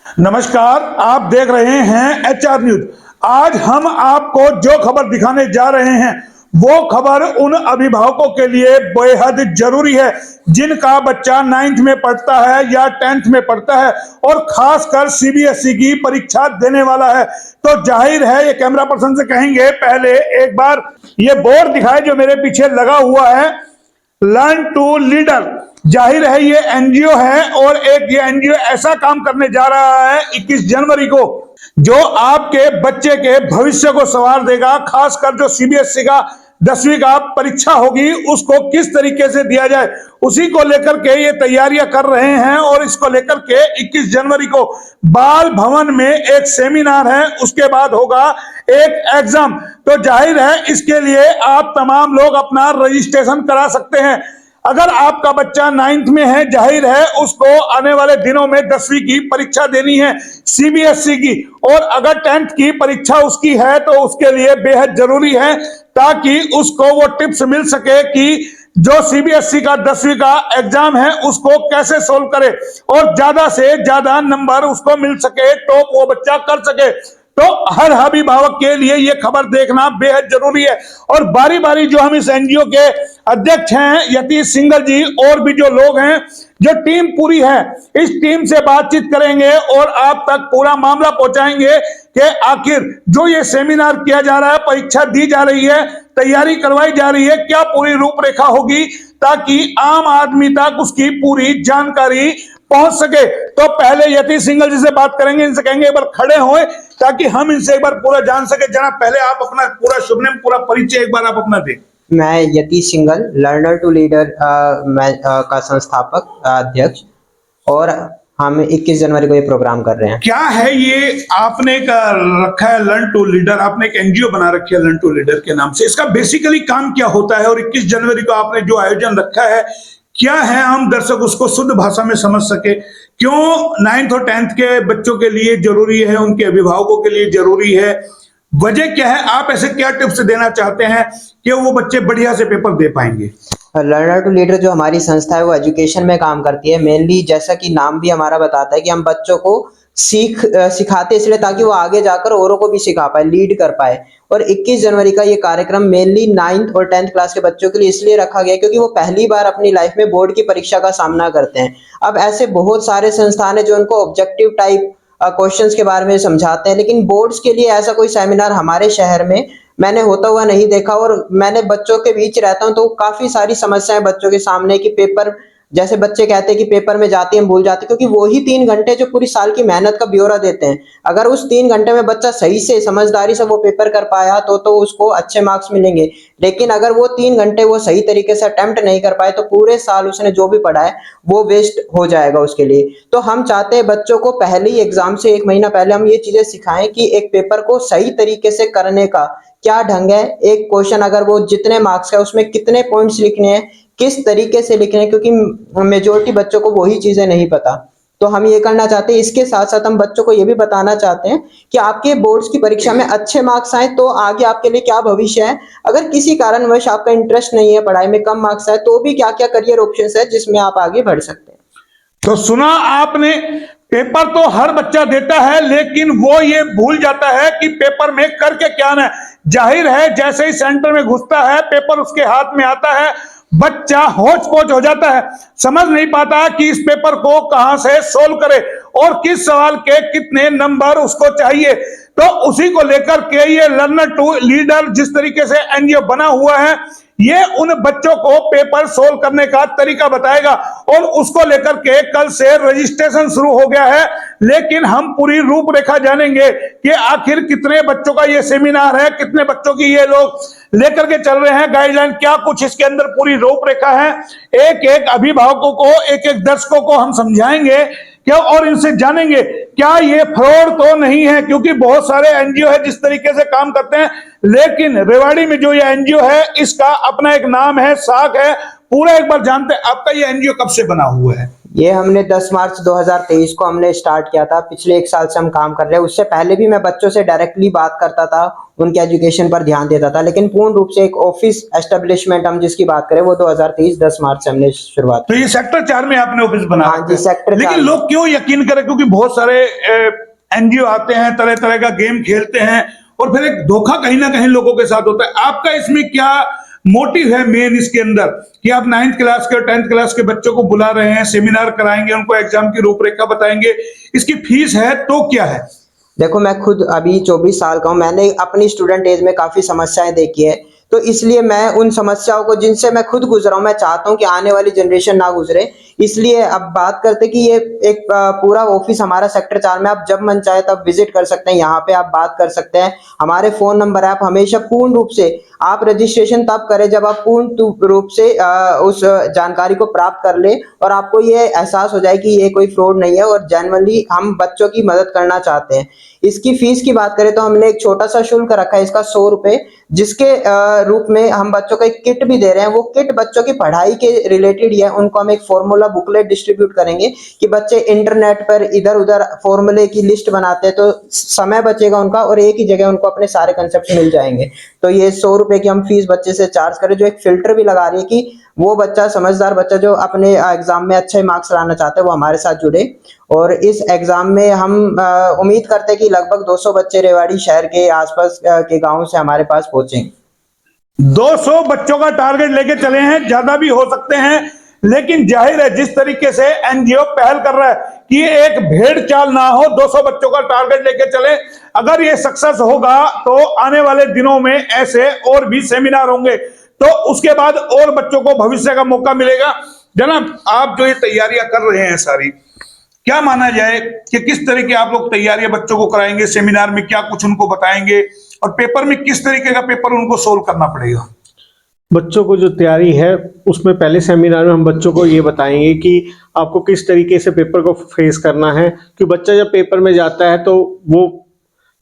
नमस्कार, आप देख रहे हैं एचआर न्यूज। आज हम आपको जो खबर दिखाने जा रहे हैं वो खबर उन अभिभावकों के लिए बेहद जरूरी है जिनका बच्चा 9th में पढ़ता है या 10th में पढ़ता है और खासकर सीबीएसई की परीक्षा देने वाला है। तो जाहिर है, ये कैमरा पर्सन से कहेंगे पहले एक बार ये बोर्ड दिखाए जो मेरे पीछे लगा हुआ है, लर्न टू लीडर। जाहिर है ये एनजीओ है और एक ये एनजीओ ऐसा काम करने जा रहा है 21 जनवरी को जो आपके बच्चे के भविष्य को संवार देगा। खासकर जो सीबीएसई का 10वीं का परीक्षा होगी उसको किस तरीके से दिया जाए, उसी को लेकर के ये तैयारियां कर रहे हैं। और इसको लेकर के 21 जनवरी को बाल भवन में एक सेमिनार है, उसके बाद होगा एक एग्जाम। तो जाहिर है इसके लिए आप तमाम लोग अपना रजिस्ट्रेशन करा सकते हैं। अगर आपका बच्चा 9th में है, जाहिर है उसको आने वाले दिनों में 10वीं की परीक्षा देनी है सीबीएसई की, और अगर 10th की परीक्षा उसकी है तो उसके लिए बेहद जरूरी है ताकि उसको वो टिप्स मिल सके कि जो सीबीएसई का 10वीं का एग्जाम है उसको कैसे सोल्व करे और ज्यादा से ज्यादा नंबर उसको मिल सके तो वो बच्चा कर सके। तो हर अभिभावक के लिए ये खबर देखना बेहद जरूरी है। और बारी बारी जो हम इस एनजीओ के अध्यक्ष हैं यतीश सिंघल जी और भी जो लोग हैं, जो टीम पूरी है, इस टीम से बातचीत करेंगे और आप तक पूरा मामला पहुंचाएंगे कि आखिर जो ये सेमिनार किया जा रहा है, परीक्षा दी जा रही है, तैयारी करवाई जा रही है, क्या पूरी रूपरेखा होगी ताकि आम आदमी तक उसकी पूरी जानकारी पहुंच सके। तो पहले यतीश सिंघल जी से बात करेंगे, इनसे कहेंगे एक बार खड़े होए ताकि हम इनसे एक बार पूरा जान सके। जनाब, पहले आप अपना पूरा शुभ नाम, पूरा परिचय एक बार आप अपना दें। मैं Yatish Singhal, learner to leader का संस्थापक अध्यक्ष, और हम 21 जनवरी को ये प्रोग्राम कर रहे हैं। क्या है ये आपने रखा है लर्न टू लीडर, आपने एक एनजीओ बना रखी है लर्न टू लीडर के नाम से, इसका बेसिकली काम क्या होता है और 21 जनवरी को आपने जो आयोजन रखा है क्या है, हम दर्शक उसको शुद्ध भाषा में समझ सके। क्यों 9th और 10th के बच्चों के लिए जरूरी है, उनके अभिभावकों के लिए जरूरी है, वजह क्या है, आप ऐसे क्या टिप्स देना चाहते हैं कि वो बच्चे बढ़िया से पेपर दे पाएंगे। लर्नर टू लीडर जो हमारी संस्था है वो एजुकेशन में काम करती है मेनली, जैसा कि नाम भी हमारा बताता है कि हम बच्चों को सिखाते इसलिए ताकि वो आगे जाकर औरों को भी सिखा पाए, लीड कर पाए। और 21 जनवरी का ये कार्यक्रम मेनली 9th और 10th क्लास के बच्चों के लिए इसलिए रखा गया क्योंकि वो पहली बार अपनी लाइफ में बोर्ड की परीक्षा का सामना करते हैं। अब ऐसे बहुत सारे संस्थान है जो उनको ऑब्जेक्टिव टाइप क्वेश्चंस के बारे में समझाते हैं, लेकिन बोर्ड्स के लिए ऐसा कोई सेमिनार हमारे शहर में मैंने होता हुआ नहीं देखा। और मैंने बच्चों के बीच रहता हूं तो काफी सारी समस्याएं बच्चों के सामने कि पेपर, जैसे बच्चे कहते हैं कि पेपर में जाते हैं भूल जाते हैं, क्योंकि वो ही 3 घंटे जो पूरी साल की मेहनत का ब्यौरा देते हैं, अगर उस 3 घंटे में बच्चा सही से समझदारी से वो पेपर कर पाया तो उसको अच्छे मार्क्स मिलेंगे। लेकिन अगर वो 3 घंटे वो सही तरीके से अटेम्प्ट नहीं कर पाए तो पूरे साल उसने जो भी पढ़ा है वो वेस्ट हो जाएगा उसके लिए। तो हम चाहते हैं बच्चों को पहले ही एग्जाम से 1 महीना पहले हम ये चीजें सिखाएं कि एक पेपर को सही तरीके से करने का क्या ढंग है, एक क्वेश्चन अगर वो जितने मार्क्स का उसमें कितने पॉइंट्स लिखने हैं, किस तरीके से लिखने हैं, क्योंकि मेजोरिटी बच्चों को वही चीजें नहीं पता। तो हम ये करना चाहते हैं। इसके साथ साथ हम बच्चों को ये भी बताना चाहते हैं कि आपके बोर्ड्स की परीक्षा में अच्छे मार्क्स आए तो आगे आपके लिए क्या भविष्य है, अगर किसी कारणवश आपका इंटरेस्ट नहीं है पढ़ाई में, कम मार्क्स आए तो भी क्या क्या करियर ऑप्शंस है जिसमें आप आगे बढ़ सकते हैं। तो सुना आपने, पेपर तो हर बच्चा देता है लेकिन वो ये भूल जाता है कि पेपर में करके क्या आना है। जाहिर है जैसे ही सेंटर में घुसता है, पेपर उसके हाथ में आता है, बच्चा होच पोच हो जाता है, समझ नहीं पाता कि इस पेपर को कहां से सोल्व करे और किस सवाल के कितने नंबर उसको चाहिए। तो उसी को लेकर के ये लर्नर टू लीडर जिस तरीके से एनजीओ बना हुआ है, ये उन बच्चों को पेपर सोल्व करने का तरीका बताएगा। और उसको लेकर के कल से रजिस्ट्रेशन शुरू हो गया है, लेकिन हम पूरी रूपरेखा जानेंगे कि आखिर कितने बच्चों का ये सेमिनार है, कितने बच्चों की ये लोग लेकर के चल रहे हैं गाइडलाइन, क्या कुछ इसके अंदर पूरी रूपरेखा है। एक एक अभिभावकों को, एक एक दर्शकों को हम समझाएंगे क्या और इनसे जानेंगे क्या ये फ्रॉड तो नहीं है, क्योंकि बहुत सारे एनजीओ है जिस तरीके से काम करते हैं, लेकिन रेवाड़ी में जो ये एनजीओ है इसका अपना एक नाम है, साख है, पूरा एक बार जानते हैं। आपका ये एनजीओ कब से बना हुआ है? ये हमने 10 मार्च 2023 को हमने स्टार्ट किया था। पिछले 1 साल से हम काम कर रहे हैं। उससे पहले भी मैं बच्चों से डायरेक्टली बात करता था, उनके एजुकेशन पर ध्यान देता था, लेकिन पूर्ण रूप से एक ऑफिस एस्टेब्लिशमेंट हम जिसकी बात करें वो 2023 10 मार्च से हमने शुरुआत तो ये सेक्टर 4 में आपने ऑफिस बना हाँ रखा जी, है। सेक्टर लेकिन 4 में। लोग क्यों यकीन करें, क्योंकि बहुत सारे एनजीओ आते हैं, तरह तरह का गेम खेलते हैं और फिर एक धोखा कहीं ना कहीं लोगों के साथ होता है। आपका इसमें क्या मोटिव है मेन इसके अंदर कि आप 9th क्लास के और 10th क्लास के बच्चों को बुला रहे हैं, सेमिनार कराएंगे, उनको एग्जाम की रूपरेखा बताएंगे, इसकी फीस है तो क्या है? देखो, मैं खुद अभी 24 साल का हूँ। मैंने अपनी स्टूडेंट एज में काफ़ी समस्याएं देखी है, तो इसलिए मैं उन समस्याओं को जिनसे मैं खुद गुजरा हूँ, मैं चाहता हूँ कि आने वाली जनरेशन ना गुजरे। इसलिए अब बात करते कि ये एक पूरा ऑफिस हमारा सेक्टर 4 में, आप जब मन चाहे तब विजिट कर सकते हैं। यहाँ पे आप बात कर सकते हैं। हमारे फ़ोन नंबर है, आप हमेशा पूर्ण रूप से आप रजिस्ट्रेशन तब करें जब आप पूर्ण रूप से उस जानकारी को प्राप्त कर ले और आपको ये एहसास हो जाए कि ये कोई फ्रॉड नहीं है और जेन्युइनली हम बच्चों की मदद करना चाहते हैं। इसकी फीस की बात करें तो हमने एक छोटा सा शुल्क रखा है इसका 100 रुपए, जिसके रूप में हम बच्चों को एक किट भी दे रहे हैं। वो किट बच्चों की पढ़ाई के रिलेटेड ही है। उनको हम एक फॉर्मूला बुकलेट डिस्ट्रीब्यूट करेंगे कि बच्चे इंटरनेट पर इधर उधर फॉर्मूले की लिस्ट बनाते हैं, तो समय बचेगा उनका और एक ही जगह उनको अपने सारे कंसेप्ट मिल जाएंगे। तो ये 100 रुपए की हम फीस बच्चे से चार्ज करें, जो एक फिल्टर भी लगा रही है कि वो बच्चा, समझदार बच्चा जो अपने एग्जाम में अच्छे मार्क्स लाना चाहते हैं, वो हमारे साथ जुड़े। और इस एग्जाम में हम उम्मीद करते हैं कि लगभग 200 बच्चे रेवाड़ी शहर के आसपास के गांव से हमारे पास पहुंचेंगे। 200 बच्चों का टारगेट लेके चले हैं, ज्यादा भी हो सकते हैं, लेकिन जाहिर है जिस तरीके से एनजीओ पहल कर रहा है कि ये एक भेड़ चाल ना हो, 200 बच्चों का टारगेट लेके चले। अगर ये सक्सेस होगा तो आने वाले दिनों में ऐसे और भी सेमिनार होंगे, तो उसके बाद और बच्चों को भविष्य का मौका मिलेगा। जनाब, आप जो ये तैयारियां कर रहे हैं सारी, क्या माना जाए कि किस तरह की आप लोग तैयारियां बच्चों को कराएंगे? सेमिनार में क्या कुछ उनको बताएंगे और पेपर में किस तरीके का पेपर उनको सोल्व करना पड़ेगा? बच्चों को जो तैयारी है उसमें पहले सेमिनार में हम बच्चों को ये बताएंगे कि आपको किस तरीके से पेपर को फेस करना है। कि बच्चा जब पेपर में जाता है तो वो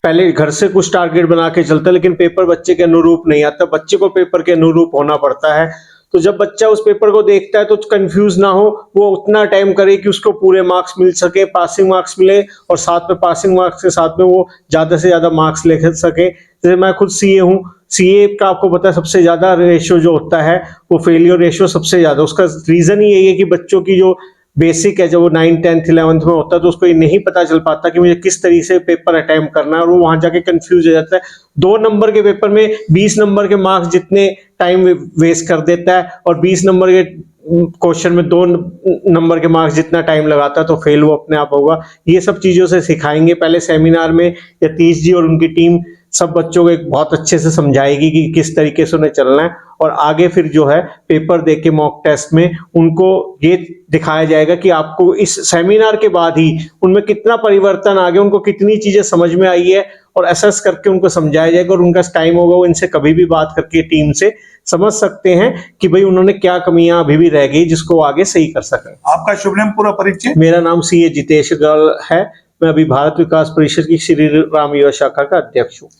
पहले घर से कुछ टारगेट बना के चलता है, लेकिन पेपर बच्चे के अनुरूप नहीं आता। बच्चे को पेपर के अनुरूप होना पड़ता है। तो जब बच्चा उस पेपर को देखता है तो कंफ्यूज ना हो, वो उतना टाइम करे कि उसको पूरे मार्क्स मिल सके, पासिंग मार्क्स मिले और साथ में पासिंग मार्क्स के साथ में वो ज़्यादा से ज़्यादा मार्क्स ले सके। जैसे मैं खुद सीए हूँ, सीए का आपको पता है सबसे ज़्यादा रेशियो जो होता है वो फेलियर रेशियो सबसे ज़्यादा। उसका रीज़न ही यही है कि बच्चों की जो बेसिक है, जब वो 9th 10th 11th में होता है तो उसको ये नहीं पता चल पाता कि मुझे किस तरीके से पेपर अटेम्प्ट करना है और वो वहां जाके कंफ्यूज हो जाता है। 2 नंबर के पेपर में 20 नंबर के मार्क्स जितने टाइम वेस्ट कर देता है और 20 नंबर के क्वेश्चन में 2 नंबर के मार्क्स जितना टाइम लगाता है, तो फेल वो अपने आप होगा। ये सब चीज़ों से सिखाएंगे पहले सेमिनार में। यतीश जी और उनकी टीम सब बच्चों को एक बहुत अच्छे से समझाएगी कि किस तरीके से उन्हें चलना है और आगे फिर जो है पेपर दे के मॉक टेस्ट में उनको ये दिखाया जाएगा कि आपको इस सेमिनार के बाद ही उनमें कितना परिवर्तन आ गया, उनको कितनी चीजें समझ में आई है और असेस करके उनको समझाया जाएगा। और उनका टाइम होगा, वो इनसे कभी भी बात करके टीम से समझ सकते हैं कि भाई उन्होंने क्या कमियां अभी भी रह गई जिसको वो आगे सही कर सकें। आपका शुभ नाम, पूरा परिचय? मेरा नाम सीए जितेश अग्रवाल है। मैं अभी भारत विकास परिषद की श्री राम युवा शाखा का अध्यक्ष हूँ।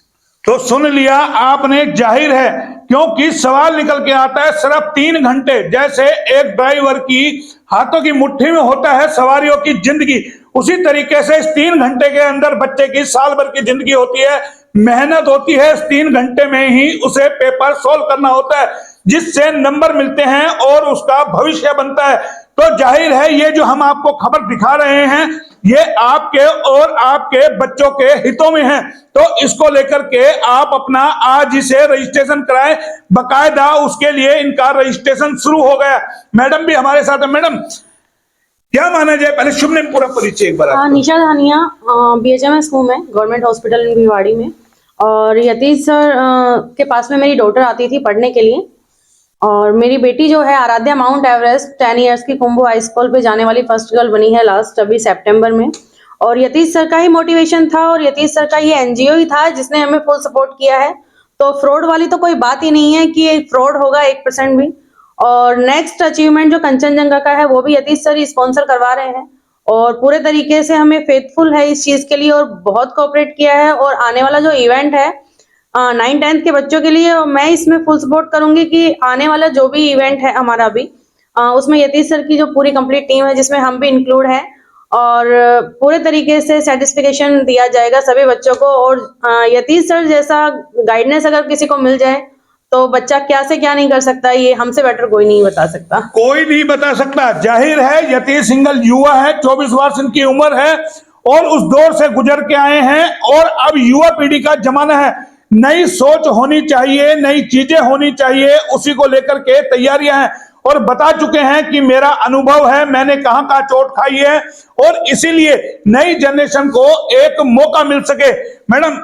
तो सुन लिया आपने, जाहिर है क्योंकि सवाल निकल के आता है सिर्फ 3 घंटे। जैसे एक ड्राइवर की हाथों की मुट्ठी में होता है सवारियों की जिंदगी, उसी तरीके से इस 3 घंटे के अंदर बच्चे की साल भर की जिंदगी होती है, मेहनत होती है। इस 3 घंटे में ही उसे पेपर सोल्व करना होता है, जिससे नंबर मिलते हैं और उसका भविष्य बनता है। तो जाहिर है ये जो हम आपको खबर दिखा रहे हैं ये आपके और आपके बच्चों के हितों में है। तो इसको लेकर के आप अपना आज इसे रजिस्ट्रेशन कराएं, बकायदा उसके लिए इनका रजिस्ट्रेशन शुरू हो गया। मैडम भी हमारे साथ है। मैडम, क्या माना जाए, पहले शुभ नाम, पूरा परिचय एक बार आपका। निशा धानिया, BHMS हूँ मैं, गवर्नमेंट हॉस्पिटल इन भिवाड़ी में। और यतीश सर के पास में मेरी डॉटर आती थी पढ़ने के लिए, और मेरी बेटी जो है आराध्या माउंट एवरेस्ट 10 इयर्स की कुंभू हाई स्कूल पे जाने वाली फर्स्ट गर्ल बनी है लास्ट अभी सितंबर में। और यतीश सर का ही मोटिवेशन था और यतीश सर का ये एनजीओ ही था जिसने हमें फुल सपोर्ट किया है। तो फ्रॉड वाली तो कोई बात ही नहीं है कि एक फ्रॉड होगा 1% भी। और नेक्स्ट अचीवमेंट जो कंचनजंगा का है वो भी यतीश सर ही स्पॉन्सर करवा रहे हैं और पूरे तरीके से हमें फेथफुल है इस चीज के लिए और बहुत कोऑपरेट किया है। और आने वाला जो इवेंट है 9th 10th के बच्चों के लिए, मैं इसमें फुल सपोर्ट करूंगी कि आने वाला जो भी इवेंट है हमारा भी उसमें यतीश सर की जो पूरी कंप्लीट टीम है जिसमें हम भी इंक्लूड हैं और पूरे तरीके से सेटिस्फिकेशन दिया जाएगा सभी बच्चों को। और यतीश सर जैसा गाइडेंस अगर किसी को मिल जाए तो बच्चा क्या से क्या नहीं कर सकता, ये हमसे बेटर कोई नहीं बता सकता। कोई नहीं बता सकता। जाहिर है यतीश सिंघल युवा है, 24 वर्ष इनकी उम्र है और उस दौर से गुजर के आए हैं और अब युवा पीढ़ी का जमाना है। नई सोच होनी चाहिए, नई चीजें होनी चाहिए, उसी को लेकर के तैयारियां हैं और बता चुके हैं कि मेरा अनुभव है, मैंने कहां कहां चोट खाई है और इसीलिए नई जनरेशन को एक मौका मिल सके। मैडम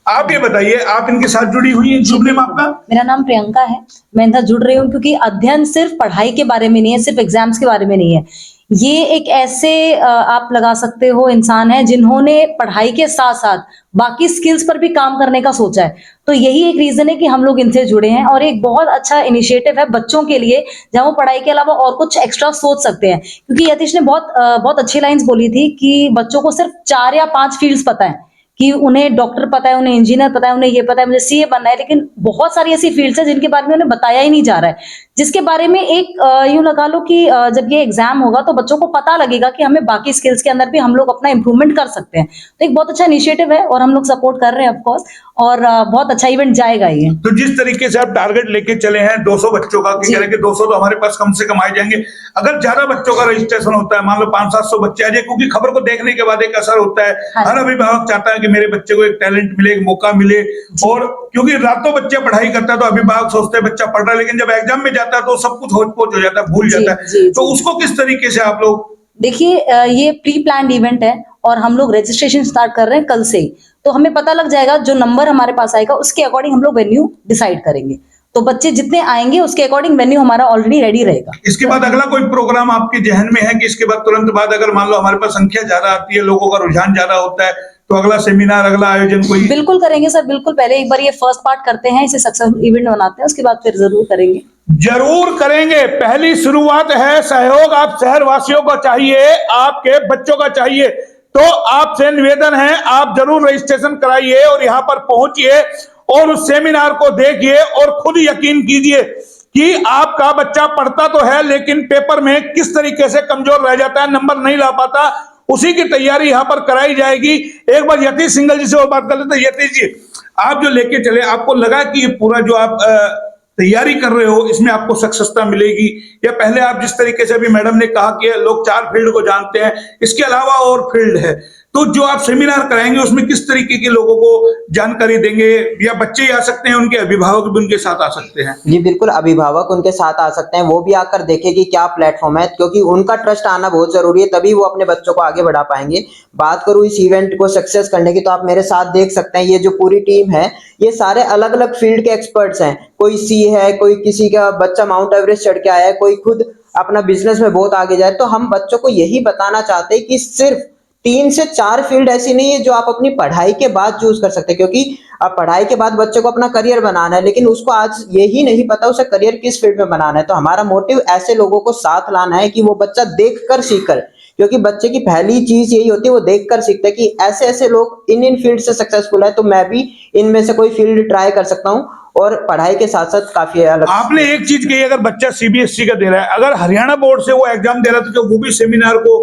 आप ये बताइए, आप इनके साथ जुड़ी हुई हैं, शुभ नाम आपका? मेरा नाम प्रियंका है। मैं इनका जुड़ रही हूँ क्योंकि अध्ययन सिर्फ पढ़ाई के बारे में नहीं है, सिर्फ एग्जाम्स के बारे में नहीं है। ये एक ऐसे आप लगा सकते हो इंसान है जिन्होंने पढ़ाई के साथ साथ बाकी स्किल्स पर भी काम करने का सोचा है। तो यही एक रीजन है कि हम लोग इनसे जुड़े हैं और एक बहुत अच्छा इनिशिएटिव है बच्चों के लिए जहां वो पढ़ाई के अलावा और कुछ एक्स्ट्रा सोच सकते हैं। क्योंकि यतीश ने बहुत अच्छी लाइंस बोली थी कि बच्चों को सिर्फ 4 या 5 फील्ड्स पता है कि उन्हें डॉक्टर पता है, उन्हें इंजीनियर पता है, उन्हें ये पता है मुझे सीए बनना है, लेकिन बहुत सारी ऐसी फील्ड्स है जिनके बारे में उन्हें बताया ही नहीं जा रहा है। जिसके बारे में एक यूं लगा लो कि जब ये एग्जाम होगा तो बच्चों को पता लगेगा कि हमें बाकी स्किल्स के अंदर भी हम लोग अपना इंप्रूवमेंट कर सकते हैं। तो एक बहुत अच्छा इनिशिएटिव है और हम लोग सपोर्ट कर रहे हैं ऑफकोर्स और बहुत अच्छा इवेंट जाएगा ये। तो जिस तरीके से आप टारगेट लेके चले हैं 200 बच्चों का, कि कह रहे हैं कि 200 तो हमारे पास कम से कम आ जाएंगे। अगर ज्यादा बच्चों का रजिस्ट्रेशन होता है, मान लो 500-700 बच्चे आ जाए, क्योंकि खबर को देखने के बाद एक असर होता है। हाँ। हर अभिभावक चाहता है कि मेरे बच्चे को एक टैलेंट मिले, एक मौका मिले। और क्योंकि रातों बच्चे पढ़ाई करता है तो अभिभावक सोचते हैं बच्चा पढ़ रहा है, लेकिन जब एग्जाम में जाता है तो सब कुछ होच-पोच हो जाता है, भूल जाता है। तो उसको किस तरीके से आप लोग? देखिए ये प्री प्लान्ड इवेंट है और हम लोग रजिस्ट्रेशन स्टार्ट कर रहे हैं कल से ही। तो हमें पता लग जाएगा जो नंबर हमारे पास आएगा उसके अकॉर्डिंग हम लोग वेन्यू डिसाइड करेंगे। तो बच्चे जितने आएंगे उसके अकॉर्डिंग वेन्यू हमारा ऑलरेडी रेडी रहेगा। इसके बाद अगला कोई प्रोग्राम आपके जहन में है कि इसके बाद तुरंत बाद अगर मान लो हमारे पास संख्या ज्यादा आती है, लोगों का रुझान ज्यादा होता है, तो अगला सेमिनार, अगला आयोजन कोई? बिल्कुल करेंगे सर, बिल्कुल। पहले एक बार ये फर्स्ट पार्ट करते हैं, इसे सक्सेसफुल इवेंट बनाते हैं, उसके बाद फिर जरूर करेंगे। जरूर करेंगे। पहली शुरुआत है, सहयोग आप शहर वासियों को चाहिए, आपके बच्चों का चाहिए। तो आपसे निवेदन है, आप जरूर रजिस्ट्रेशन कराइए और यहाँ पर पहुंचिए और उस सेमिनार को देखिए और खुद यकीन कीजिए कि आपका बच्चा पढ़ता तो है लेकिन पेपर में किस तरीके से कमजोर रह जाता है, नंबर नहीं ला पाता, उसी की तैयारी यहाँ पर कराई जाएगी। एक बार यतीश सिंघल जी से वो बात कर लेते। यतीश जी, आप जो लेके चले, आपको लगा कि ये पूरा जो आप तैयारी कर रहे हो इसमें आपको सक्सेसता मिलेगी, या पहले आप जिस तरीके से अभी मैडम ने कहा कि लोग 4 फील्ड को जानते हैं, इसके अलावा और फील्ड है, तो जो आप सेमिनार कराएंगे उसमें किस तरीके के लोगों को जानकारी देंगे? या बच्चे ही आ सकते हैं, उनके अभिभावक भी उनके साथ आ सकते हैं? जी बिल्कुल, अभिभावक उनके साथ आ सकते हैं, वो भी आकर देखें कि क्या प्लेटफॉर्म है, क्योंकि उनका ट्रस्ट आना बहुत जरूरी है, तभी वो अपने बच्चों को आगे बढ़ा पाएंगे। बात करूं इस इवेंट को सक्सेस करने की, तो आप मेरे साथ देख सकते हैं ये जो पूरी टीम है ये सारे अलग अलग फील्ड के एक्सपर्ट्स हैं। कोई सी है, कोई किसी का बच्चा माउंट एवरेस्ट चढ़ के आया है, कोई खुद अपना बिजनेस में बहुत आगे जाए। तो हम बच्चों को यही बताना चाहते हैं कि सिर्फ 3 से 4 फील्ड ऐसी नहीं है जो आप अपनी पढ़ाई के बाद चूज कर सकते हैं, क्योंकि अब पढ़ाई के बाद बच्चे को अपना करियर बनाना है, लेकिन उसको आज यही नहीं पता उसे करियर किस फील्ड में बनाना है। तो हमारा मोटिव ऐसे लोगों को साथ लाना है कि वो बच्चा देखकर सीखकर, क्योंकि बच्चे की पहली चीज यही होती है, वो देखकर सीखता है कि ऐसे ऐसे लोग इन फील्ड से सक्सेसफुल है, तो मैं भी इनमें से कोई फील्ड ट्राई कर सकता हूँ। और पढ़ाई के साथ साथ काफी अलग। आपने एक चीज कही, अगर बच्चा सीबीएसई का दे रहा है, अगर हरियाणा बोर्ड से वो एग्जाम दे रहा है, तो वो भी सेमिनार को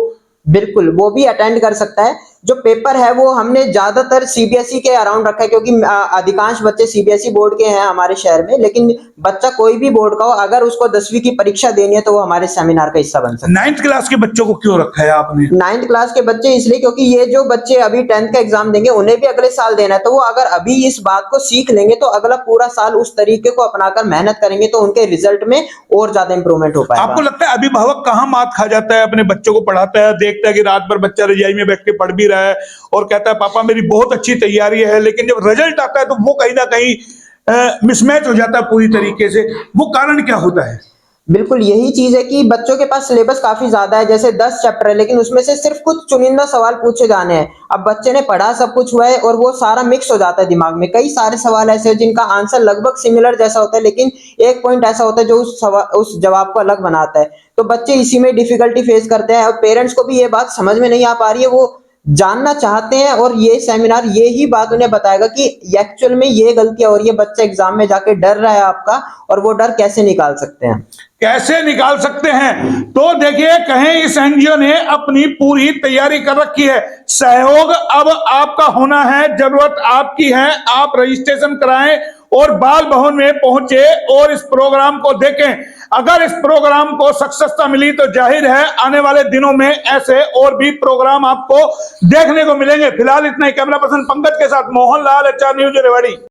बिल्कुल वो भी अटेंड कर सकता है। जो पेपर है वो हमने ज्यादातर सीबीएसई के अराउंड रखा है, क्योंकि अधिकांश बच्चे सीबीएसई बोर्ड के हैं हमारे शहर में, लेकिन बच्चा कोई भी बोर्ड का हो, अगर उसको 10वीं की परीक्षा देनी है तो वो हमारे सेमिनार का हिस्सा बन सकता है। 9th क्लास के बच्चों को क्यों रखा है आपने? 9th क्लास के बच्चे इसलिए क्योंकि ये जो बच्चे अभी 10th का एग्जाम देंगे उन्हें भी अगले साल देना है, तो वो अगर अभी इस बात को सीख लेंगे तो अगला पूरा साल उस तरीके को अपनाकर मेहनत करेंगे तो उनके रिजल्ट में और ज्यादा इंप्रूवमेंट हो पाएगा। आपको लगता है अभिभावक कहाँ मात खा जाता है? अपने बच्चों को पढ़ाता है, देखता है कि रात भर बच्चा रजाई में बैठ के पढ़ भी रहा है और कहता है पापा मेरी बहुत अच्छी तैयारी है, लेकिन जब रिजल्ट आता है तो वो कहीं ना कहीं मिसमैच हो जाता है पूरी तरीके से। वो कारण क्या होता है? बिल्कुल यही चीज है कि बच्चों के पास सिलेबस काफी ज्यादा है, जैसे 10 चैप्टर है, लेकिन उसमें से सिर्फ कुछ चुनिंदा सवाल पूछे जाने हैं। अब बच्चे ने पढ़ा सब कुछ हुआ है और वो सारा मिक्स हो जाता है दिमाग में। कई सारे सवाल ऐसे हैं जिनका आंसर लगभग सिमिलर जैसा होता है, लेकिन एक पॉइंट ऐसा होता है जो उस जवाब को अलग बनाता है। तो बच्चे इसी में डिफिकल्टी फेस करते हैं और पेरेंट्स को भी ये बात समझ में नहीं आ पा रही है। वो जानना चाहते हैं और ये सेमिनार ये ही बात उन्हें बताएगा कि एक्चुअल में ये गलतियां हो रही है, बच्चा एग्जाम में जाके डर रहा है आपका, और वो डर कैसे निकाल सकते हैं। कैसे निकाल सकते हैं। तो देखिए, कहें इस एनजीओ ने अपनी पूरी तैयारी कर रखी है। सहयोग अब आपका होना है, जरूरत आपकी है। आप रजिस्ट्रेशन कराएं और बाल भवन में पहुंचे और इस प्रोग्राम को देखें। अगर इस प्रोग्राम को सक्सेसता मिली तो जाहिर है आने वाले दिनों में ऐसे और भी प्रोग्राम आपको देखने को मिलेंगे। फिलहाल इतना ही। कैमरा पर्सन पंकज के साथ मोहन लाल, HR न्यूज रेवाड़ी।